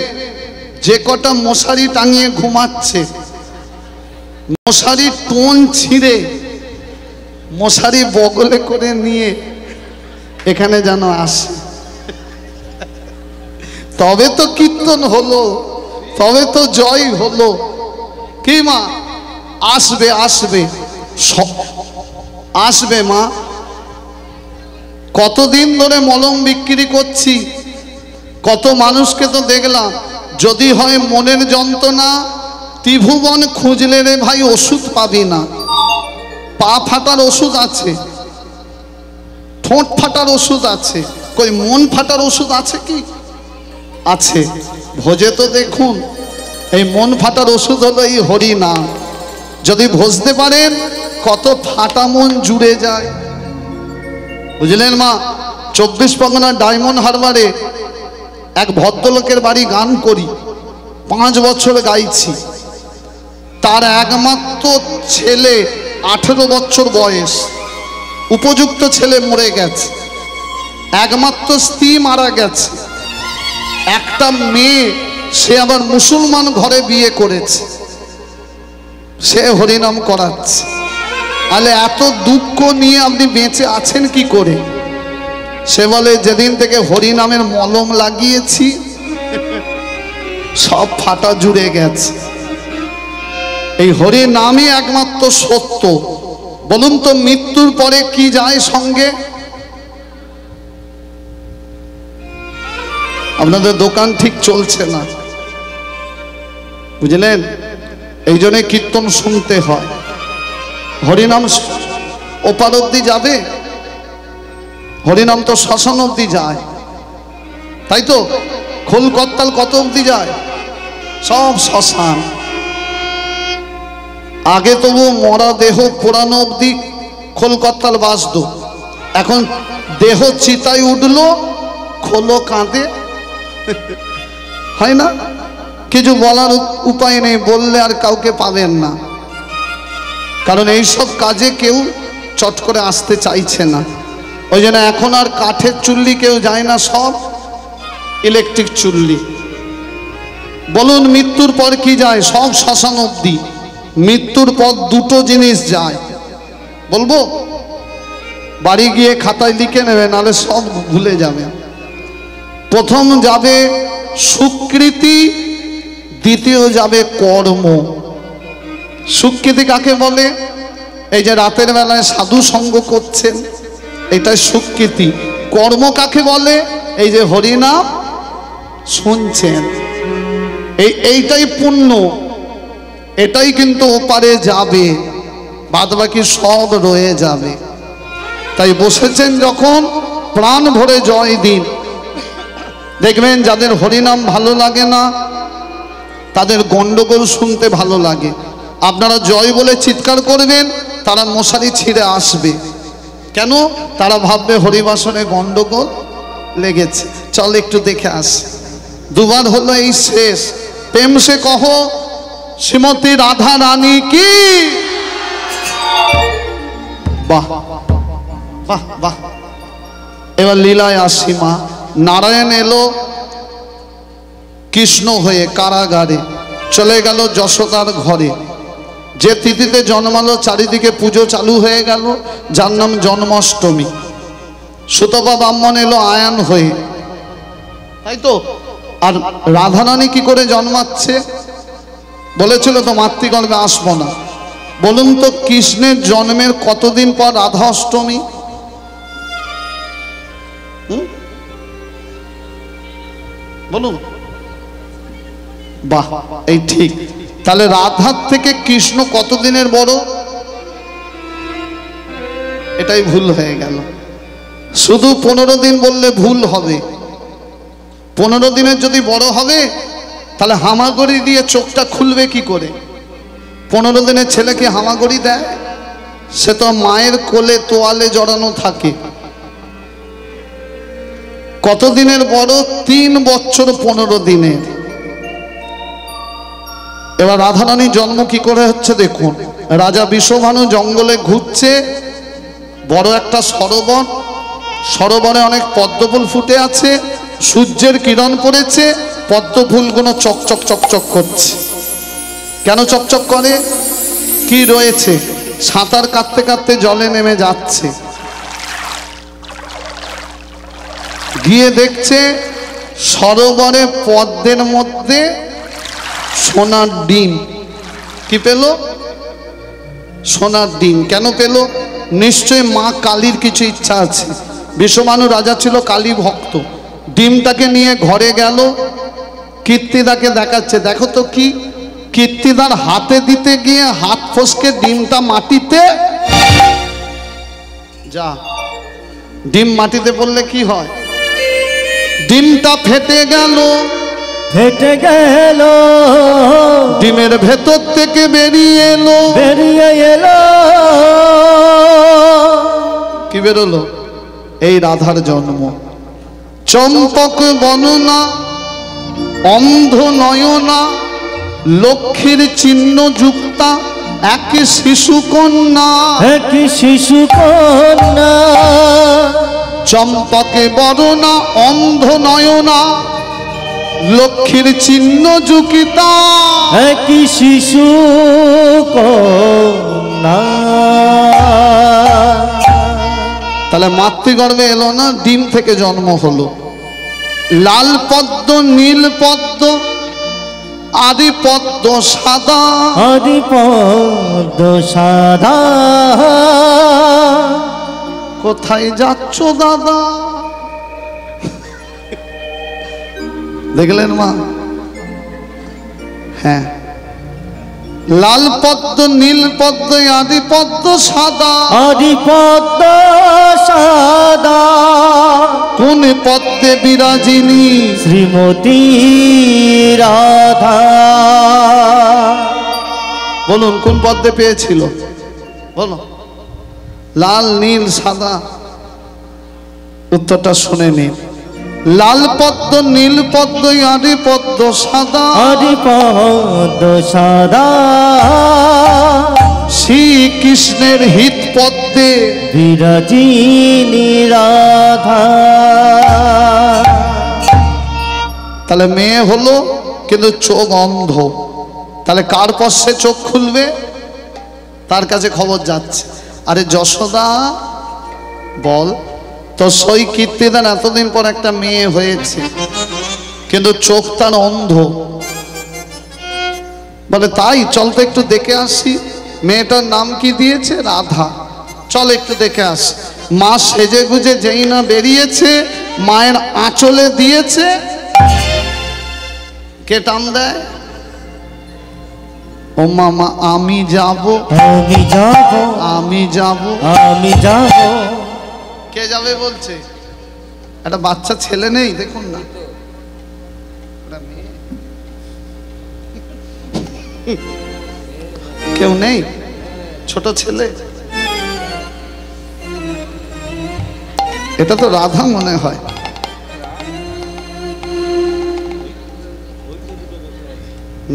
Speaker 1: যে কটা মশারি টাঙিয়ে ঘুমাচ্ছে, মশারি টোন ছিঁড়ে মশারি বগলে করে নিয়ে এখানে যেন আসে। তবে তো কীর্তন হলো, তবে তো জয় হলো। কি মা? আসবে আসবে আসবে মা। কতদিন ধরে মলম বিক্রি করছি, কত মানুষকে তো দেখলাম। যদি হয় মনের যন্ত্রণা, ত্রিভুবন খুঁজলে রে ভাই ওষুধ পাবি না। পা ফাটার ওষুধ আছে, ঠোঁট ফাটার ওষুধ আছে, কই মন ফাটার ওষুধ আছে কি? আছে। ভোজে তো দেখুন, এই মন ফাটার ওষুধ হলো এই হরি নাম। যদি ভজতে পারেন, কত ফাটা মন জুড়ে যায়। বুঝলেন মা? 24 পরগনার ডায়মন্ড হারবারে এক ভদ্রলোকের বাড়ি গান করি, 5 বছর গাইছি। তার একমাত্র ছেলে 18 বছর বয়স, উপযুক্ত ছেলে মরে গেছে, একমাত্র স্ত্রী মারা গেছে, একটা মেয়ে, সে আবার মুসলমান ঘরে বিয়ে করেছে, সে হরিনাম করাচ্ছে। তাহলে এত দুঃখ নিয়ে আপনি বেঁচে আছেন কি করে? সে বলে, যেদিন থেকে হরিনামের মলম লাগিয়েছি সব ফাটা জুড়ে গেছে। এই হরি নামই একমাত্র সত্য। বলুন তো, মৃত্যুর পরে কি যায় সঙ্গে? আপনাদের দোকান ঠিক চলছে না, বুঝলেন? এই জন্য কীর্তন শুনতে হয়। হরিনাম ওপার অব্দি যাবে, হরিনাম তো শ্মশান অব্দি যায়, তাই তো? খোল করতাল কত অব্দি যায়? সব শ্মশান। আগে তবু মরা দেহ পোড়ানো অব্দি খোল করতাল বাজত, এখন দেহ চিতায় উঠলো, খোলো কাঁদে। হয় না? কিছু বলার উপায় নেই, বললে আর কাউকে পাবেন না, কারণ এইসব কাজে কেউ চট করে আসতে চাইছে না। ওই জন্য এখন আর কাঠের চুল্লি কেউ যায় না, সব ইলেকট্রিক চুল্লি। বলুন, মৃত্যুর পর কি যায়? সব শ্মশান অব্দি। মৃত্যুর পর দুটো জিনিস যায়, বলবো? বাড়ি গিয়ে খাতায় লিখে নেবে, নাহলে সব ভুলে যাবে। প্রথম যাবে সুকৃতি, দ্বিতীয় যাবে কর্ম। সুকৃতি কাকে বলে? এই যে রাতের বেলায় সাধু সঙ্গ করছেন, এটাই সুকৃতি। কর্ম কাকে বলে? এই যে হরিনাম শুনছেন, এইটাই পুণ্য, এটাই কিন্তু ওপারে যাবে, বাদ বাকি সব রয়ে যাবে। তাই বসেছেন যখন, প্রাণ ভরে জয় দিন। দেখবেন যাদের হরিনাম ভালো লাগে না, তাদের গন্ডগোল শুনতে ভালো লাগে। আপনারা জয় বলে চিৎকার করবেন, তারা মশারি ছিঁড়ে আসবে। কেন? তারা ভাববে হরিবাসনে গন্ডগোল লেগেছে। চল একটু দেখে আস। দুবার হলো, এই শেষ। প্রেম সে কহো শ্রীমতী রাধা রানী কি। বাহ বাহ বাহ। এবার লীলায় আসি মা। নারায়ণ এলো কৃষ্ণ হয়ে কারাগারে, চলে গেল যশোদার ঘরে। যে তিথিতে জন্মালো, চারিদিকে পুজো চালু হয়ে গেল, যার নাম জন্মাষ্টমী। সুতপা ব্রাহ্মণ এলো আয়ান হয়ে, তাই তো? আর রাধারানী কি করে জন্মাচ্ছে? বলেছিল তো মাতৃগর্ভে আসবো না। বলুন তো, কৃষ্ণের জন্মের কতদিন পর রাধা অষ্টমী? বলুন। বাহ, এই ঠিক। তাহলে রাধার থেকে কৃষ্ণ কতদিনের বড়? এটাই ভুল হয়ে গেল। শুধু 15 দিন বললে ভুল হবে। 15 দিনের যদি বড় হবে, তাহলে হামাগুড়ি দিয়ে চোখটা খুলবে কি করে? 15 দিনের ছেলেকে হামাগুড়ি দেয়? সে তো মায়ের কোলে তোয়ালে জড়ানো থাকে। কত দিনের বড়? 3 বছর 15 দিনের। এবার রাধারানীর জন্ম কি করে হচ্ছে দেখুন। রাজা বিষভানু জঙ্গলে ঘুরছে, বড় একটা সরোবর, সরোবরে অনেক পদ্মফুল ফুটে আছে, সূর্যের কিরণ পড়েছে, পদ্মফুলগুলো চকচক চকচক করছে। কেন চকচক করে? কি রয়েছে? সাঁতার কাটতে কাটতে জলে নেমে যাচ্ছে, গিয়ে দেখছে সরোবরে পদ্মের মধ্যে সোনার ডিম। কি পেল? সোনার ডিম। কেন পেল? নিশ্চয় মা কালীর কিছু ইচ্ছা আছে। বিষভানু রাজা ছিল কালী ভক্ত। ডিমটাকে নিয়ে ঘরে গেল, কীর্তিদাকে দেখাচ্ছে, দেখো তো কি। কীর্তিদার হাতে দিতে গিয়ে হাত ফসকে ডিমটা মাটিতে, যা, ডিম মাটিতে পড়লে কি হয়? ডিমটা ফেটে গেল,
Speaker 2: ফেটে গেল,
Speaker 1: ডিমের ভেতর থেকে বেরিয়ে এলো,
Speaker 2: বেরিয়ে এলো,
Speaker 1: কি বেরোলো? এই রাধার জন্ম। চম্পক বননা, অন্ধ নয়না, লক্ষ্মীর চিহ্ন যুক্তা এক শিশু কন্যা।
Speaker 2: এক শিশু কন্যা,
Speaker 1: চম্পকে বরনা, অন্ধ নয়না, লক্ষ্মীর চিহ্ন যুক্তা
Speaker 2: এক শিশু কন্যা।
Speaker 1: তাহলে মাতৃগর্ভে এলো না, ডিম থেকে জন্ম হলো। লাল পদ্ম, নীল পদ্ম, আদি পদ্ম সাদা,
Speaker 2: আদি পদ্ম সাদা।
Speaker 1: কোথায় যাচ্ছ দাদা? দেখলেন মা? হ্যাঁ, লাল পদ্ম, নীল পদ্ম, আদি পদ্ম সাদা।
Speaker 2: আদি পদ্ম সাদা,
Speaker 1: কোন পদ্মে বিরাজিনী?
Speaker 2: শ্রীমতী রাধা।
Speaker 1: বলুন কোন পদ্মে পেয়েছিল? বলো। লাল, নীল, সাদা। উত্তরটা শুনে নিন। লাল পদ্ম, নীল পদ্ম, আদি পদ্ম সাদা।
Speaker 2: আদি পদ্ম সাদা,
Speaker 1: শ্রীকৃষ্ণের হিত পদ্মে
Speaker 2: বিরাজিনী রাধা।
Speaker 1: তাহলে মেয়ে হলো কিন্তু চোখ অন্ধ। তাহলে কার পশ্চে চোখ খুলবে? তার কাছে খবর যাচ্ছে, আরে যশোদা বল, তো সই কীর্তিদান এতদিন পর একটা মেয়ে হয়েছে, কিন্তু চোখ তার অন্ধ। বলে তাই, চল তো একটু দেখে আসি। মেয়েটার নাম কি দিয়েছে? রাধা। চল একটু দেখে আসি। মা সেজে গুজে যেই না বেরিয়েছে, মায়ের আঁচলে দিয়েছে, কে টান দেয়? ও মামা আমি যাব,
Speaker 2: আমি যাব,
Speaker 1: আমি যাব।
Speaker 2: আমি যাব।
Speaker 1: কে যাবে বলছে? একটা বাচ্চা ছেলে নেই, দেখুন না, একটা মেয়ে। কেউ নেই? ছোট ছেলে। এটা তো রাধা মনে হয়।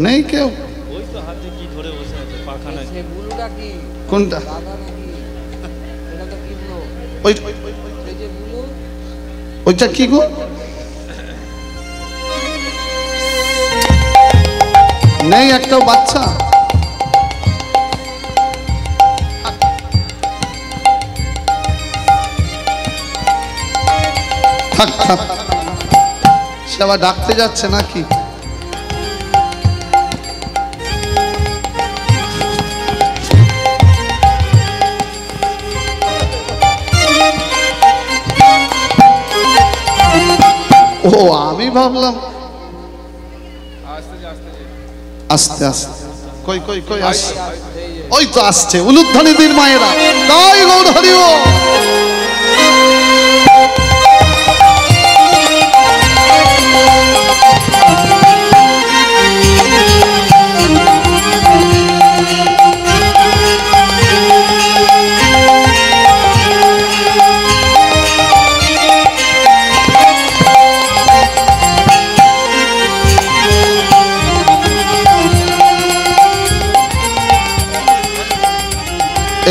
Speaker 1: নেই কেউ? কোনটা? ওইটা কি গো? নেই একটা বাচ্চা? থাক থাক, সে আবার ডাকতে যাচ্ছে নাকি? ও আমি ভাবলাম আস্তে আস্তে, কই কই কই আসছে, ওই তো আসছে উলুধ্বনিদের মায়েরা। তাই গৌর হরি ও।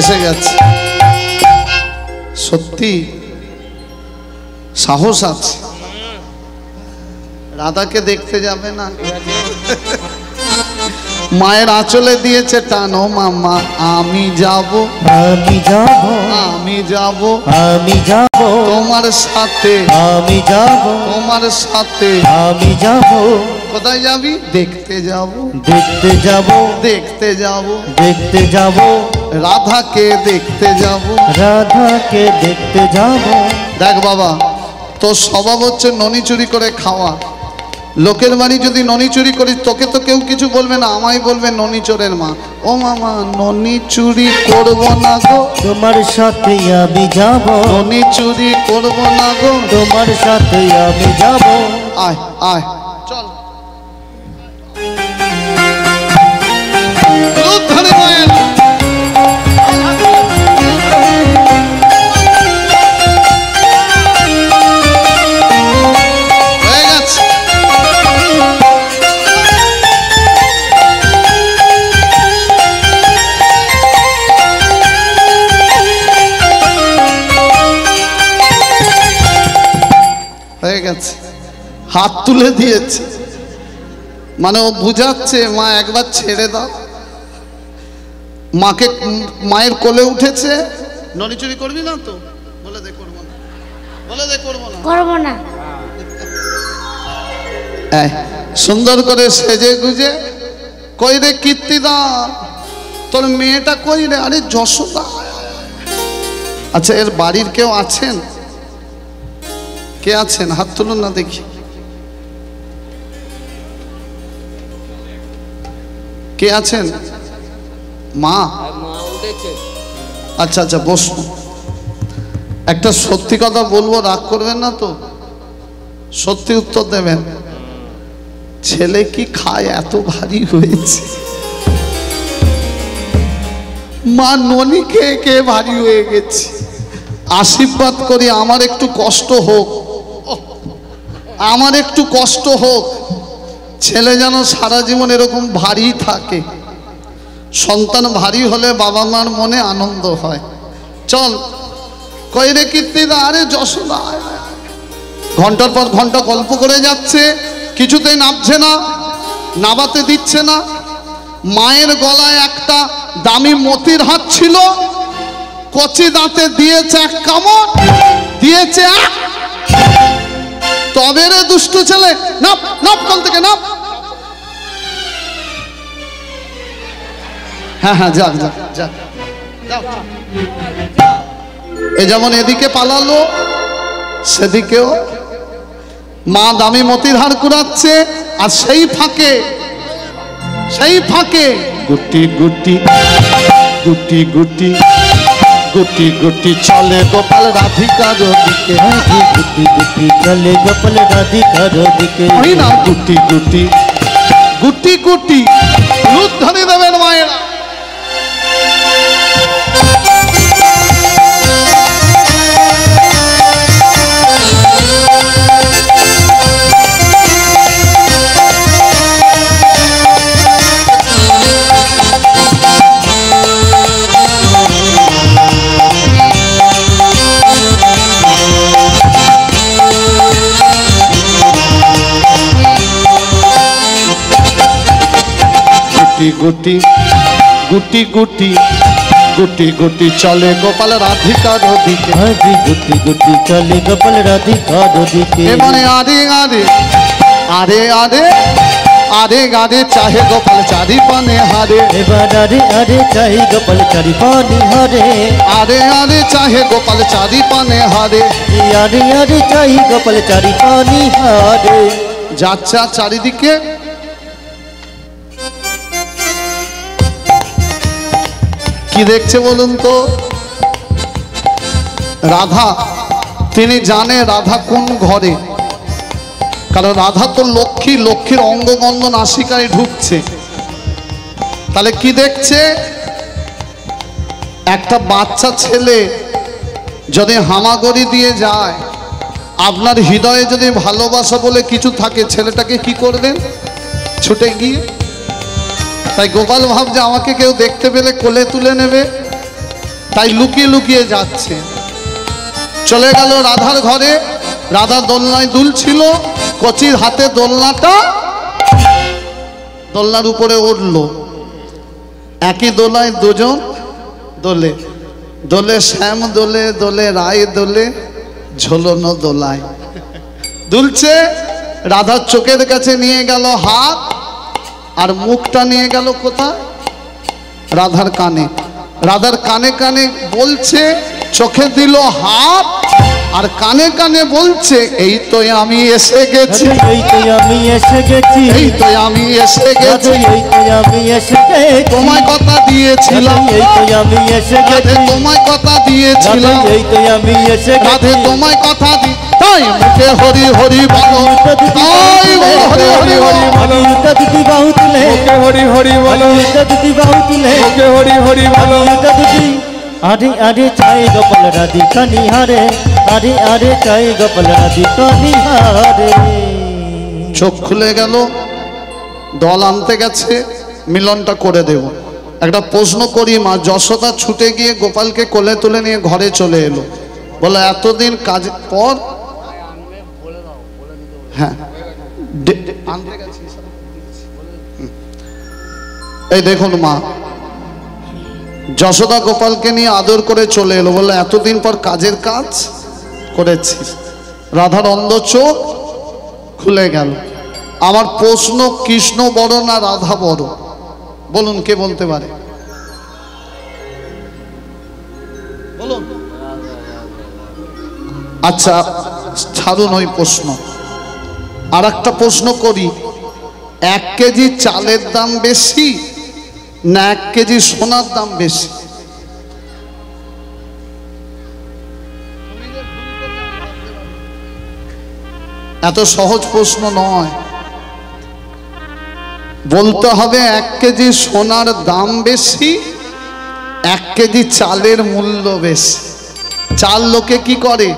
Speaker 1: এসে গেছে। সত্যি সাহস আছে। রাধাকে দেখতে যাবে না? মায়ের আঁচলে দিয়েছে টানো মামা, আমি যাব,
Speaker 2: আমি যাব,
Speaker 1: আমি যাব,
Speaker 2: আমি যাব,
Speaker 1: তোমার সাথে,
Speaker 2: আমি যাব,
Speaker 1: তোমার সাথে।
Speaker 2: আমি যাব,
Speaker 1: কোথায় যাবি? দেখতে যাব,
Speaker 2: দেখতে যাব,
Speaker 1: দেখতে যাব,
Speaker 2: দেখতে যাব,
Speaker 1: রাধাকে দেখতে যাব।
Speaker 2: রাধাকে দেখতে যাব।
Speaker 1: দেখ বাবা, তোর স্বভাব হচ্ছে ননি চুরি করে খাওয়া। লোকের বাড়ি যদি ননি চুরি করিস, তোকে তো কেউ কিছু বলবে না, আমায় বলবে ননি চোরের মা। ও মামা, ননি চুরি করব না গো,
Speaker 2: তোমার সাথে আমি যাব,
Speaker 1: ননি চুরি করব না গো।
Speaker 2: তোমার সাথে আমি যাব।
Speaker 1: আয় আয় চল। ধরে মায়ের হয়ে গেছে। হয়ে গেছে, হাত তুলে দিয়েছে, মানে ও বুঝাচ্ছে মা একবার ছেড়ে দাও। মাকে, মায়ের কোলে উঠেছে। ননি চুরি করবি না তো? বলে দে করবো না, বলে দে করবো না,
Speaker 4: করবো না।
Speaker 1: এই, সুন্দর করে সেজে গুজে। কই রে কীর্তিদা, তোর মেয়েটা কই রে? আরে যশোদা। আচ্ছা, এর বাড়ির কেউ আছেন? কে আছেন? হাত তুলুন না দেখি। কে আছেন? মা? আচ্ছা আচ্ছা, বসুন। একটা সত্যি কথা বলবো, রাগ করবেন না তো? সত্যি উত্তর দেবেন। ছেলে কি খায় এত ভারী হয়েছে? মা ননি খেয়ে খেয়ে ভারী হয়ে গেছে। আশীর্বাদ করি আমার একটু কষ্ট হোক, আমার একটু কষ্ট হোক, ছেলে যেন সারা জীবন এরকম ভারী থাকে। সন্তান ভারী হলে বাবা মার মনে আনন্দ হয়। চল। কই রে কীর্তিদা? আরে যশোদা। ঘন্টার পর ঘন্টা গল্প করে যাচ্ছে, কিছুতেই নামছে না, নাবাতে দিচ্ছে না। মায়ের গলায় একটা দামি মতির হাত ছিল, কচি দাঁতে দিয়েছে এক কামড়, দিয়েছে এক। তবে রে দুষ্টু ছেলে, নাপ নাপ, কল থেকে নাপ। হ্যাঁ হ্যাঁ, যাক যাক যাক, যাও। এ যেমন এদিকে পালালো, সেদিকেও মা দামি মতির হার কুড়াচ্ছে, আর সেই ফাঁকে, সেই ফাঁকে গুটি গুটি গুটি গুটি গুটি গুটি চলে গোপাল রাধিকার দিকে।
Speaker 2: গুটি গুটি চলে গোপাল রাধিকার দিকে।
Speaker 1: ওই না, গুটি গুটি গুটি গুটি লুট ধরে দেবেন মায়েরা। গুটি গুটি গুটি গুটি গুটি চলে গোপাল রাধিকার দিকে।
Speaker 2: গুটি গুটি চলে গোপাল রাধিকার দিকে।
Speaker 1: এবারে আরে আরে আরে আরে আরে আরে চাহে গোপাল চারি পানে হারে।
Speaker 2: এবার আরে আরে চাই গোপাল চারি পানে হারে।
Speaker 1: আরে আরে চাহে গোপাল চারি পানে হারে।
Speaker 2: আরে আরে চাই গোপাল চারি পানে হারে।
Speaker 1: যাচ্ছে আর চারিদিকে কি দেখছে বলুন তো? রাধা। তিনি জানে রাধা কোন ঘরে, কারণ রাধা তো লক্ষ্মী, লক্ষ্মীর অঙ্গগন্ধ নাসিকায় ঢুকছে। তাহলে কি দেখছে? একটা বাচ্চা ছেলে যদি হামাগুড়ি দিয়ে যায়, আপনার হৃদয়ে যদি ভালোবাসা বলে কিছু থাকে, ছেলেটাকে কি করবেন? ছুটে গিয়ে। তাই গোপাল ভাবছে আমাকে কেউ দেখতে পেলে কোলে তুলে নেবে। তাই লুকিয়ে লুকিয়ে যাচ্ছে। চলে গেল রাধার ঘরে, রাধা দোলনায় দুলছিল, কচির হাতে দোলনাটা, দোলনার উপরে উঠল। একই দোলায় দুজন দোলে, দোলে শ্যাম দোলে, দোলে রায় দোলে, ঝোলনো দোলায় দুলছে। রাধার চোখের কাছে নিয়ে গেল হাত, আর মুখটা নিয়ে গেল কোথায়? রাধার কানে। রাধার কানে কানে বলছে, চোখে দিল হাত, আর কানে কানে বলছে, এই তো আমি এসে গেছি,
Speaker 2: এই তো আমি এসে গেছি,
Speaker 1: এই তো আমি এসে গেছি,
Speaker 2: এই তো আমি এসে গেছি,
Speaker 1: তোমায় কথা দিয়েছিলাম,
Speaker 2: এই তো আমি এসে
Speaker 1: রাধে
Speaker 2: গেছি,
Speaker 1: তোমায় কথা দিয়েছিলাম,
Speaker 2: এই তো আমি এসে
Speaker 1: রাধে
Speaker 2: গেছি।
Speaker 1: তোমায় কথা দি, তাই মুখে হরি হরি বলো, তাই বলো হরি হরি বলো।
Speaker 2: অনিতা দিদি বাহু তুলে,
Speaker 3: ওকে হরি হরি বলো,
Speaker 2: অনিতা দিদি বাহু তুলে,
Speaker 3: ওকে হরি হরি বলো।
Speaker 2: অনিতা দিদি আরে আরে চাই গোপাল রাধিকা নিহারে, আরে আরে চাই গোপাল রাধিকা নিহারে।
Speaker 1: চোখ খুলে গেল, দল আনতে গেছে, মিলনটা করে দেব। একটা প্রশ্ন করি মা, যশোদা ছুটে গিয়ে গোপালকে কোলে তুলে নিয়ে ঘরে চলে এলো, বলে এতদিন কাজ পর, হ্যাঁ আনতে গেছি। এই দেখুন মা, যশোদা গোপালকে নিয়ে আদর করে চলে এলো, বলে এতদিন পর কাজের কাজ করেছি। রাধার অন্ধ চোখ খুলে গেল। আমার প্রশ্ন, কৃষ্ণ বড় না রাধা বড়? বলুন, কে বলতে পারে? বলুন। আচ্ছা ছাড়ুন ওই প্রশ্ন, আর একটা প্রশ্ন করি, 1 কেজি চালের দাম বেশি না 1 কেজি সোনার দাম বেশি? এত সহজ প্রশ্ন নয়, বলতে হবে 1 কেজি সোনার দাম বেশি, 1 কেজি চালের মূল্য বেশি। চাল লোকে কি করে?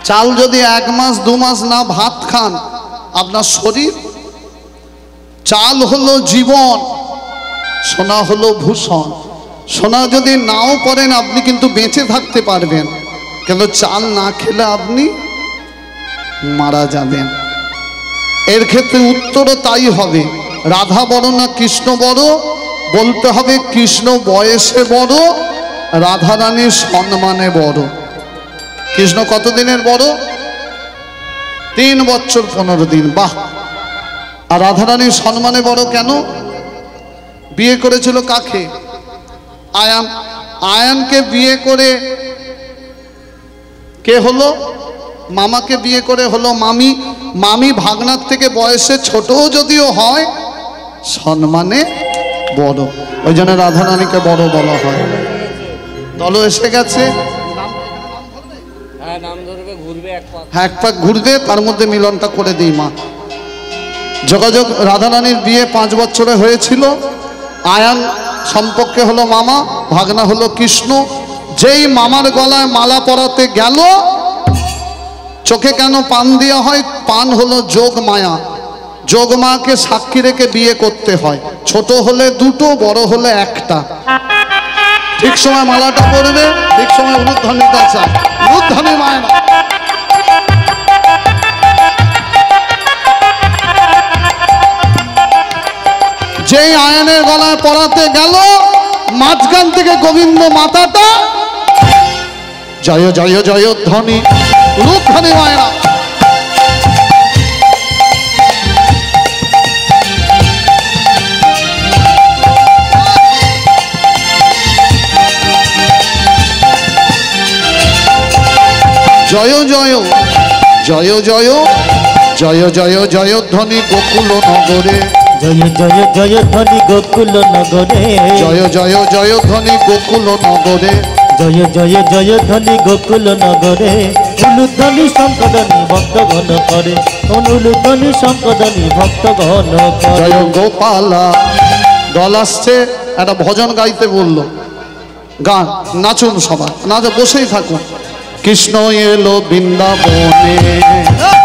Speaker 1: চাল যদি 1 মাস 2 মাস না ভাত খান, আপনার শরীর, চাল হলো জীবন, সোনা হলো ভূষণ। সোনা যদি নাও পড়েন আপনি কিন্তু বেঁচে থাকতে পারবেন, কিন্তু চাল না খেলে আপনি মারা যাবেন। এর ক্ষেত্রে উত্তরও তাই হবে, রাধা বড় না কৃষ্ণ বড়? বলতে হবে কৃষ্ণ বয়সে বড়, রাধা রানীর সম্মানে বড়। কৃষ্ণ কতদিনের বড়? 3 বছর 15 দিন। বাহ! আর রাধা রানীর সম্মানে বড় কেন? বিয়ে করেছিল কাকে? আয়ান। আয়ানকে বিয়ে করে কে হলো? মামাকে বিয়ে করে হলো মামি। মামি ভাগনার থেকে বয়সে ছোটও যদিও হয়, সম্মানে বড়, ওই জন্য রাধা রানীকে বড় বলা হয়। দল এসে গেছে, হ্যাঁ 1 পাক ঘুরবে, তার মধ্যে মিলনটা করে দিই মা। যোগাযোগ, রাধা রানীর বিয়ে 5 বছরে হয়েছিল। আয়ান সম্পর্কে হলো মামা, ভাগনা হলো কৃষ্ণ। যেই মামার গলায় মালা পরাতে গেল, চোখে কেন পান দেওয়া হয়? পান হলো যোগ মায়া, যোগ মাকে সাক্ষী রেখে বিয়ে করতে হয়। ছোট হলে 2টো, বড় হলে 1টা। ঠিক সময় মালাটা পরবে, ঠিক সময় উলুধ্বনিটা চায়, উলুধ্বনি মায় না। যেই আয়নের গলায় পরাতে গেল, মাঝখান থেকে গোবিন্দ মাতাটা জয় জয় জয় ধ্বনি, উলুধ্বনি মায় না। জয় জয় জয় জয় জয় জয় জয় ধ্বনি গোকুল নগরে,
Speaker 2: জয় জয় জয় ধ্বনি গোকুল নগরে,
Speaker 1: জয় জয় জয় ধ্বনি গোকুল নগরে,
Speaker 2: জয় জয় জয় ধ্বনি গোকুল নগরে। উলুধ্বনি সম্পদনি ভক্তগণ করে, অনুলুধ্বনি সম্পদনি ভক্তগণ করে।
Speaker 1: জয় গোপালা। দল আসছে, একটা ভজন গাইতে বললো, গান, নাচুন সবাই, নাচ, বসেই থাকুন। কৃষ্ণ এলো বৃন্দাবনে,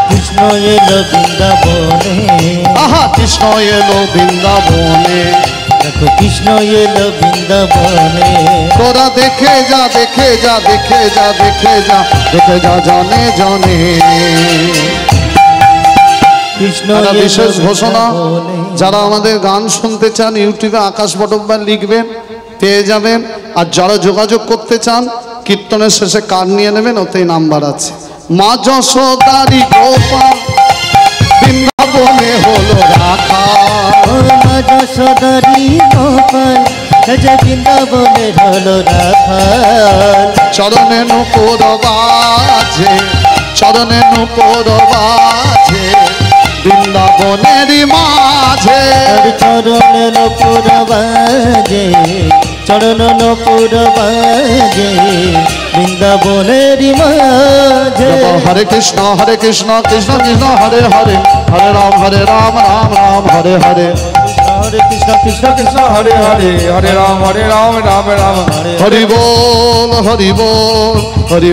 Speaker 2: কৃষ্ণ এলো বৃন্দাবনে,
Speaker 1: আহা কৃষ্ণ এলো বৃন্দাবনে,
Speaker 2: দেখো কৃষ্ণ এলো বৃন্দাবনে
Speaker 1: তোরা দেখে যা দেখে যা দেখে যা দেখে যা দেখে যা জনে জনে।
Speaker 2: কৃষ্ণ
Speaker 1: একটা
Speaker 2: এলো
Speaker 1: বিশেষ ঘোষণা,
Speaker 2: বৃন্দাবনে।
Speaker 1: যারা আমাদের গান শুনতে চান ইউটিউবে আকাশ বটব্বার লিখবেন, পেয়ে যাবেন। আর যারা যোগাযোগ করতে চান কীর্তনের শেষে কার্ড নিয়ে নেবেন, ওতেই নাম্বার আছে। মা যশোদারি গোপাল বৃন্দাবনে হলো রাখা,
Speaker 2: ও মা যশোদারি গোপাল রাজা বৃন্দাবনে হলো রাখাল।
Speaker 1: চরণে নূপুর বাজে, চরণে নূপুর বাজে বৃন্দাবনের মাঝে।
Speaker 2: আর চরণ নপুর বাজে, চরণ নপুর বাজে বৃন্দাবনের মাঝে।
Speaker 1: হরে কৃষ্ণ কৃষ্ণ কৃষ্ণ হরে হরে, হরে রাম রাম রাম হরে হরে।
Speaker 2: হরে কৃষ্ণ কৃষ্ণ
Speaker 3: কৃষ্ণ হরে হরে, হরে রাম রাম রাম।
Speaker 2: হরে
Speaker 1: হরি বল হরি বল হরি বল।